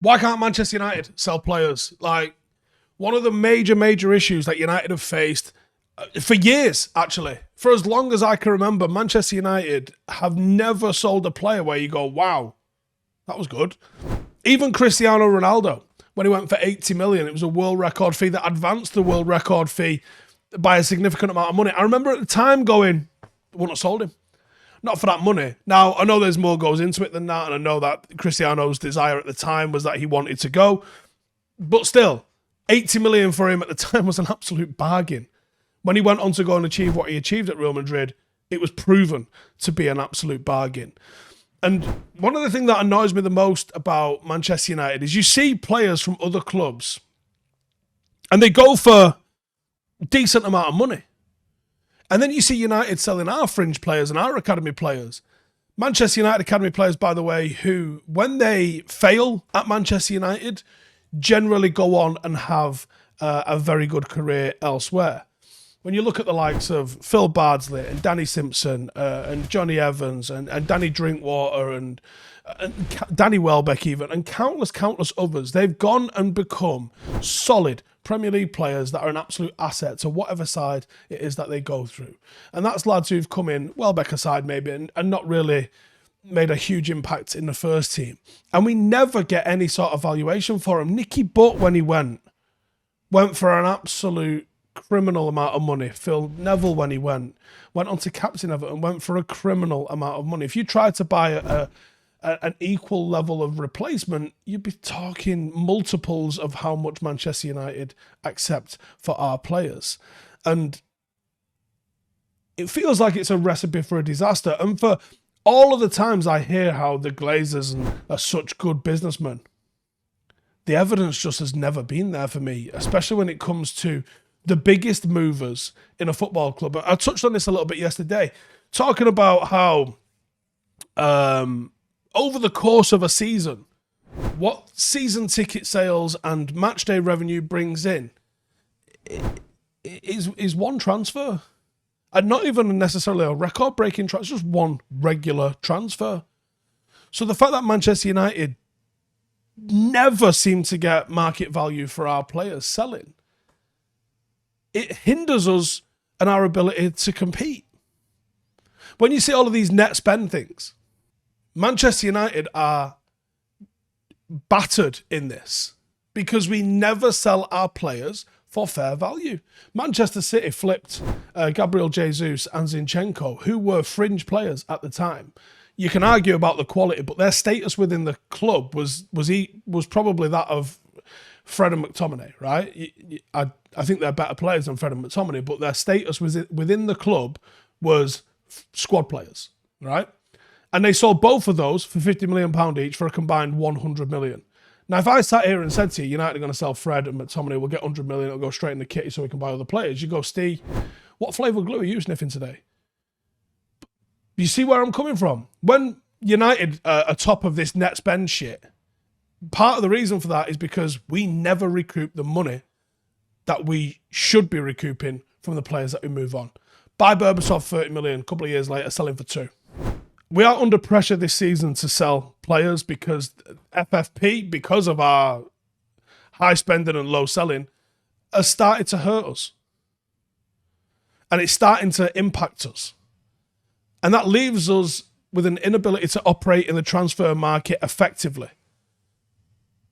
Why can't Manchester United sell players? Like, one of the major issues that United have faced for years, actually, for as long as I can remember, Manchester United have never sold a player where you go, wow, that was good. Even Cristiano Ronaldo, when he went for 80 million, it was a world record fee that advanced the world record fee by a significant amount of money. I remember at the time going, wouldn't have sold him. Not for that money. Now, I know there's more goes into it than that, and I know that Cristiano's desire at the time was that he wanted to go. But still, 80 million for him at the time was an absolute bargain. When he went on to go and achieve what he achieved at Real Madrid, it was proven to be an absolute bargain. And one of the things that annoys me the most about Manchester United is you see players from other clubs and they go for a decent amount of money. And then you see United selling our fringe players and our academy players. Manchester United academy players, by the way, who, when they fail at Manchester United, generally go on and have a very good career elsewhere. When you look at the likes of Phil Bardsley and Danny Simpson and Johnny Evans and Danny Drinkwater and Danny Welbeck even, and countless others, they've gone and become solid Premier League players that are an absolute asset to whatever side it is that they go through. And that's lads who've come in, Welbeck aside maybe, and not really made a huge impact in the first team. And we never get any sort of valuation for him. Nicky Butt, when he went for an absolute criminal amount of money. Phil Neville, when he went on to captain of it and went for a criminal amount of money. If you tried to buy an equal level of replacement, you'd be talking multiples of how much Manchester United accept for our players. And it feels like it's a recipe for a disaster. And for all of the times I hear how the Glazers are such good businessmen, the evidence just has never been there for me, especially when it comes to the biggest movers in a football club. I touched on this a little bit yesterday, talking about how over the course of a season, what season ticket sales and match day revenue brings in is one transfer. And not even necessarily a record-breaking transfer, just one regular transfer. So the fact that Manchester United never seem to get market value for our players selling, it hinders us and our ability to compete. When you see all of these net spend things, Manchester United are battered in this because we never sell our players for fair value. Manchester City flipped Gabriel Jesus and Zinchenko, who were fringe players at the time. You can argue about the quality, but their status within the club was probably that of Fred and McTominay, right? I think they're better players than Fred and McTominay, but their status within the club was squad players, right? And they sold both of those for £50 million each for a combined 100 million. Now, if I sat here and said to you, United are going to sell Fred and McTominay, we'll get 100 million, it'll go straight in the kitty so we can buy other players. You go, Steve, what flavour glue are you sniffing today? You see where I'm coming from? When United are top of this net spend shit, part of the reason for that is because we never recoup the money that we should be recouping from the players that we move on. Buy Berbatov 30 million, a couple of years later, selling for 2. We are under pressure this season to sell players because FFP, because of our high spending and low selling, has started to hurt us. And it's starting to impact us. And that leaves us with an inability to operate in the transfer market effectively.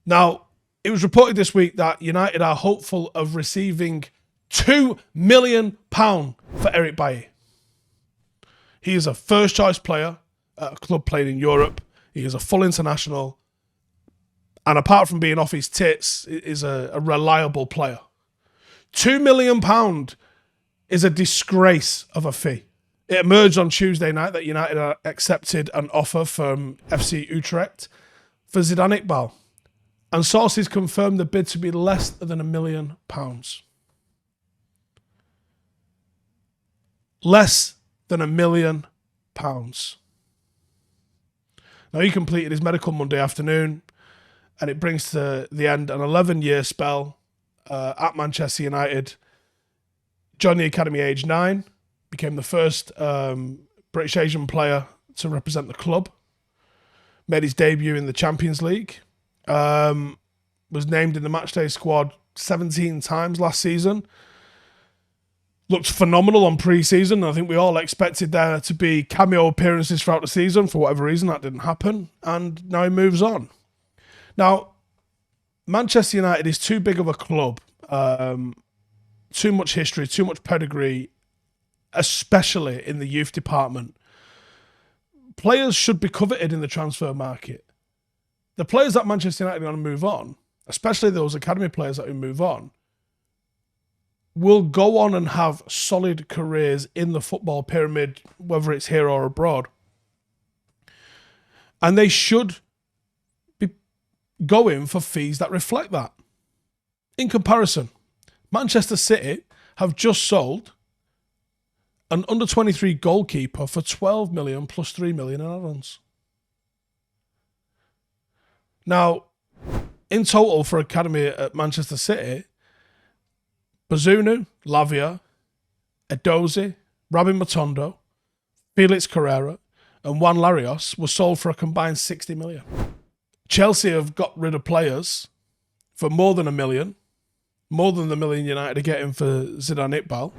Now, it was reported this week that United are hopeful of receiving £2 million for Eric Bailly. He is a first-choice player at a club playing in Europe. He is a full international. And apart from being off his tits, is a reliable player. £2 million is a disgrace of a fee. It emerged on Tuesday night that United accepted an offer from FC Utrecht for Zidane Iqbal. And sources confirmed the bid to be less than £1 million. Less than £1 million. Now, he completed his medical Monday afternoon, and it brings to the end an 11-year spell at Manchester United. Joined the academy age 9, became the first British Asian player to represent the club, made his debut in the Champions League, Was named in the matchday squad 17 times last season. Looked phenomenal on pre-season. I think we all expected there to be cameo appearances throughout the season. For whatever reason, that didn't happen. And now he moves on. Now, Manchester United is too big of a club. Too much history, too much pedigree, especially in the youth department. Players should be coveted in the transfer market. The players that Manchester United are going to move on, especially those academy players that will move on, will go on and have solid careers in the football pyramid, whether it's here or abroad. And they should be going for fees that reflect that. In comparison, Manchester City have just sold an under-23 goalkeeper for 12 million plus 3 million in add-ons. Now, in total for academy at Manchester City, Bazunu, Lavia, Edozie, Rabin Matondo, Felix Carrera, and Juan Larios were sold for a combined 60 million. Chelsea have got rid of players for more than $1 million, more than the $1 million United are getting for Zidane Iqbal.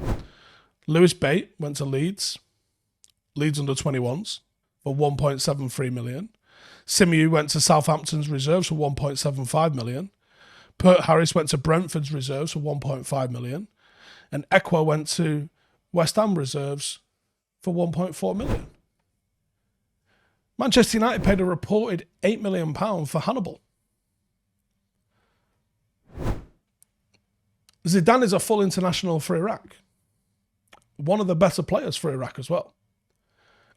Lewis Bate went to Leeds under 21s for 1.73 million. Simeon went to Southampton's reserves for 1.75 million. Pert Harris went to Brentford's reserves for 1.5 million. And Ekwa went to West Ham reserves for 1.4 million. Manchester United paid a reported £8 million for Hannibal. Zidane is a full international for Iraq. One of the better players for Iraq as well.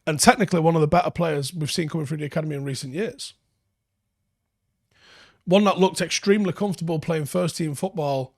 And technically one of the better players we've seen coming through the academy in recent years. One that looked extremely comfortable playing first-team football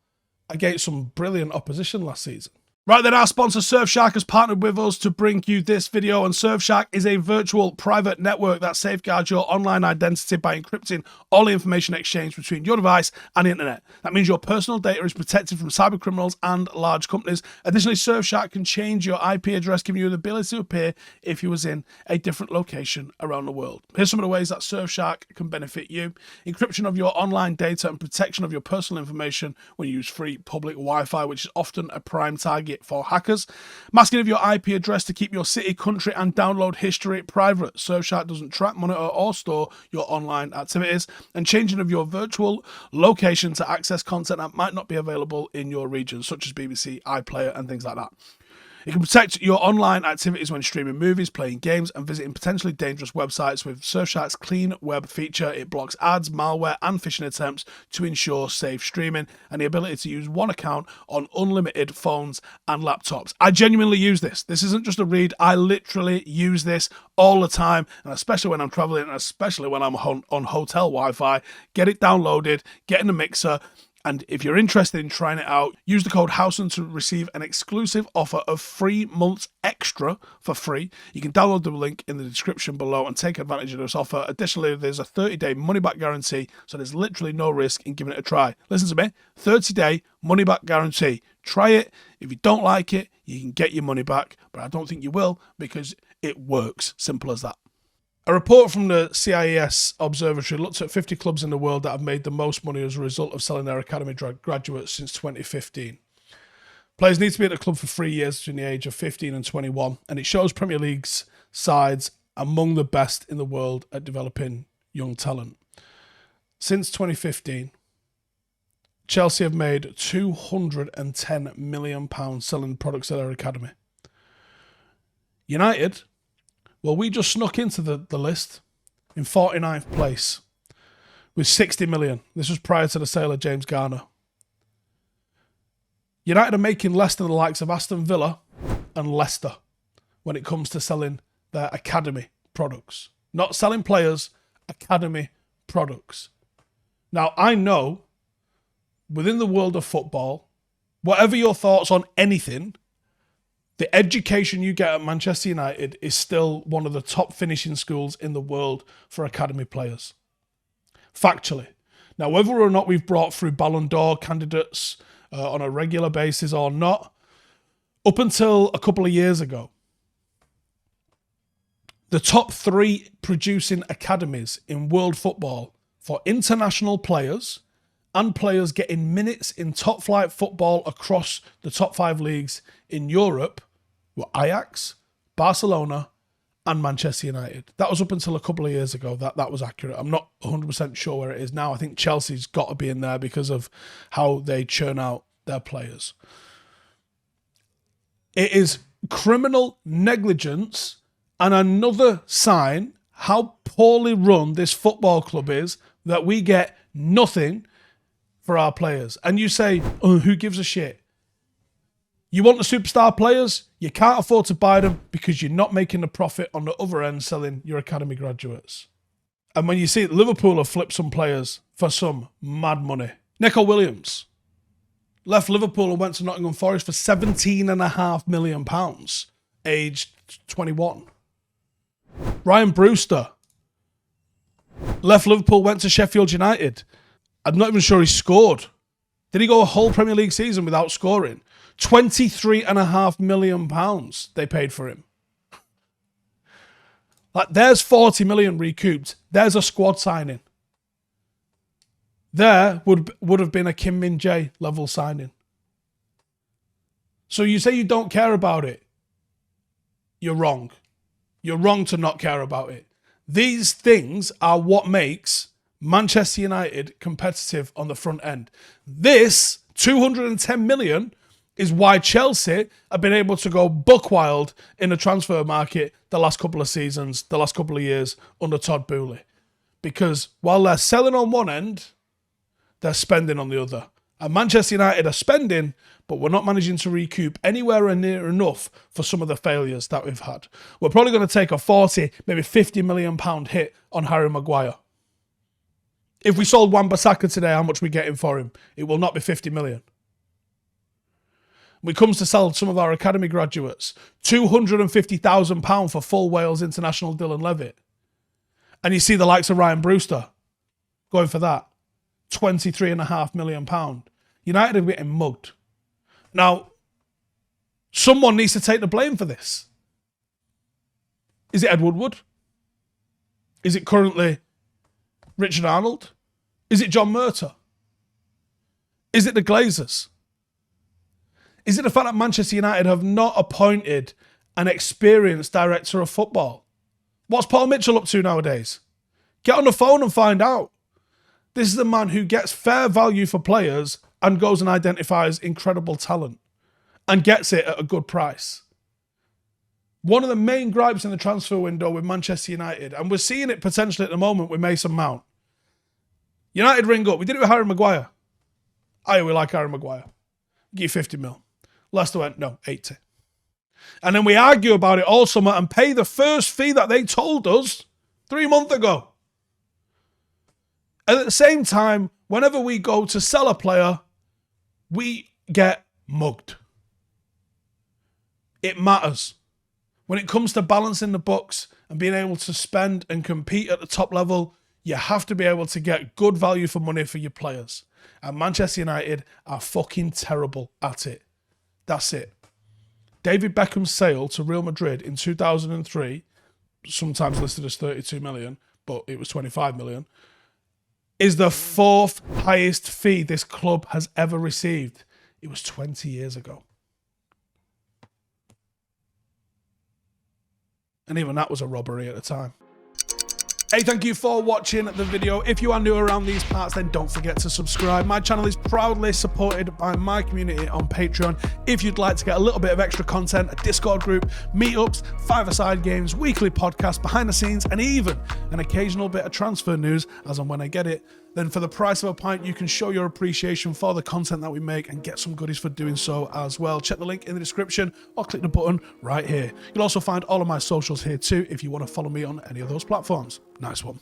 against some brilliant opposition last season. Right then, our sponsor Surfshark has partnered with us to bring you this video, and Surfshark is a virtual private network that safeguards your online identity by encrypting all the information exchanged between your device and the internet. That means your personal data is protected from cyber criminals and large companies. Additionally, Surfshark can change your IP address, giving you the ability to appear if you was in a different location around the world. Here's some of the ways that Surfshark can benefit you. Encryption of your online data and protection of your personal information when you use free public Wi-Fi, which is often a prime target for hackers. Masking of your IP address to keep your city, country, and download history private. Surfshark doesn't track, monitor, or store your online activities. And changing of your virtual location to access content that might not be available in your region, such as BBC, iPlayer, and things like that. You can protect your online activities when streaming movies, playing games, and visiting potentially dangerous websites with Surfshark's Clean Web feature. It blocks ads, malware, and phishing attempts to ensure safe streaming, and the ability to use one account on unlimited phones and laptops. I genuinely use this. This isn't just a read. I literally use this all the time, and especially when I'm traveling, and especially when I'm on hotel Wi-Fi. Get it downloaded, get in the mixer. And if you're interested in trying it out, use the code Howson to receive an exclusive offer of 3 months extra for free. You can download the link in the description below and take advantage of this offer. Additionally, there's a 30-day money-back guarantee, so there's literally no risk in giving it a try. Listen to me, 30-day money-back guarantee. Try it. If you don't like it, you can get your money back, but I don't think you will because it works. Simple as that. A report from the CIES Observatory looked at 50 clubs in the world that have made the most money as a result of selling their academy graduates since 2015. Players need to be at the club for 3 years between the age of 15 and 21, and it shows Premier League's sides among the best in the world at developing young talent. Since 2015, Chelsea have made £210 million selling products at their academy. United, well, we just snuck into the list in 49th place with 60 million. This was prior to the sale of James Garner. United are making less than the likes of Aston Villa and Leicester when it comes to selling their academy products. Not selling players, academy products. Now, I know within the world of football, whatever your thoughts on anything, the education you get at Manchester United is still one of the top finishing schools in the world for academy players. Factually. Now, whether or not we've brought through Ballon d'Or candidates on a regular basis or not, up until a couple of years ago, the top 3 producing academies in world football for international players and players getting minutes in top flight football across the top 5 leagues in Europe were Ajax, Barcelona, and Manchester United. That was up until a couple of years ago. That was accurate. I'm not 100% sure where it is now. I think Chelsea's got to be in there because of how they churn out their players. It is criminal negligence and another sign how poorly run this football club is that we get nothing for our players. And you say, oh, who gives a shit? You want the superstar players? You can't afford to buy them because you're not making a profit on the other end selling your academy graduates. And when you see Liverpool have flipped some players for some mad money. Nico Williams left Liverpool and went to Nottingham Forest for £17.5 million, aged 21. Ryan Brewster left Liverpool, went to Sheffield United. I'm not even sure he scored. Did he go a whole Premier League season without scoring? £23.5 million they paid for him. Like, there's 40 million recouped. There's a squad signing. There would have been a Kim Min-jae level signing. So you say you don't care about it. You're wrong. You're wrong to not care about it. These things are what makes Manchester United competitive on the front end. This 210 million is why Chelsea have been able to go buck wild in the transfer market the last couple of seasons, the last couple of years under Todd Boehly. Because while they're selling on one end, they're spending on the other. And Manchester United are spending, but we're not managing to recoup anywhere near enough for some of the failures that we've had. We're probably going to take a 40, maybe £50 million hit on Harry Maguire. If we sold Wan-Bissaka today, how much are we getting for him? It will not be 50 million. When it comes to sell some of our academy graduates, £250,000 for full Wales international Dylan Levitt. And you see the likes of Ryan Brewster going for that. £23.5 million. United are getting mugged. Now, someone needs to take the blame for this. Is it Ed Woodward? Is it currently Richard Arnold? Is it John Murtough? Is it the Glazers? Is it the fact that Manchester United have not appointed an experienced director of football? What's Paul Mitchell up to nowadays? Get on the phone and find out. This is a man who gets fair value for players and goes and identifies incredible talent and gets it at a good price. One of the main gripes in the transfer window with Manchester United, and we're seeing it potentially at the moment with Mason Mount. United ring up. We did it with Harry Maguire. We like Harry Maguire. Give you 50 mil. Leicester went, no, 80. And then we argue about it all summer and pay the first fee that they told us 3 months ago. And at the same time, whenever we go to sell a player, we get mugged. It matters. When it comes to balancing the books and being able to spend and compete at the top level, you have to be able to get good value for money for your players. And Manchester United are fucking terrible at it. That's it. David Beckham's sale to Real Madrid in 2003, sometimes listed as 32 million, but it was 25 million, is the 4th highest fee this club has ever received. It was 20 years ago. And even that was a robbery at the time. Hey, thank you for watching the video. If you are new around these parts, then don't forget to subscribe. My channel is proudly supported by my community on Patreon. If you'd like to get a little bit of extra content, a Discord group, meetups, five-a-side games, weekly podcasts, behind the scenes, and even an occasional bit of transfer news as and when I get it, then for the price of a pint, you can show your appreciation for the content that we make and get some goodies for doing so as well. Check the link in the description or click the button right here. You'll also find all of my socials here too if you want to follow me on any of those platforms. Nice one.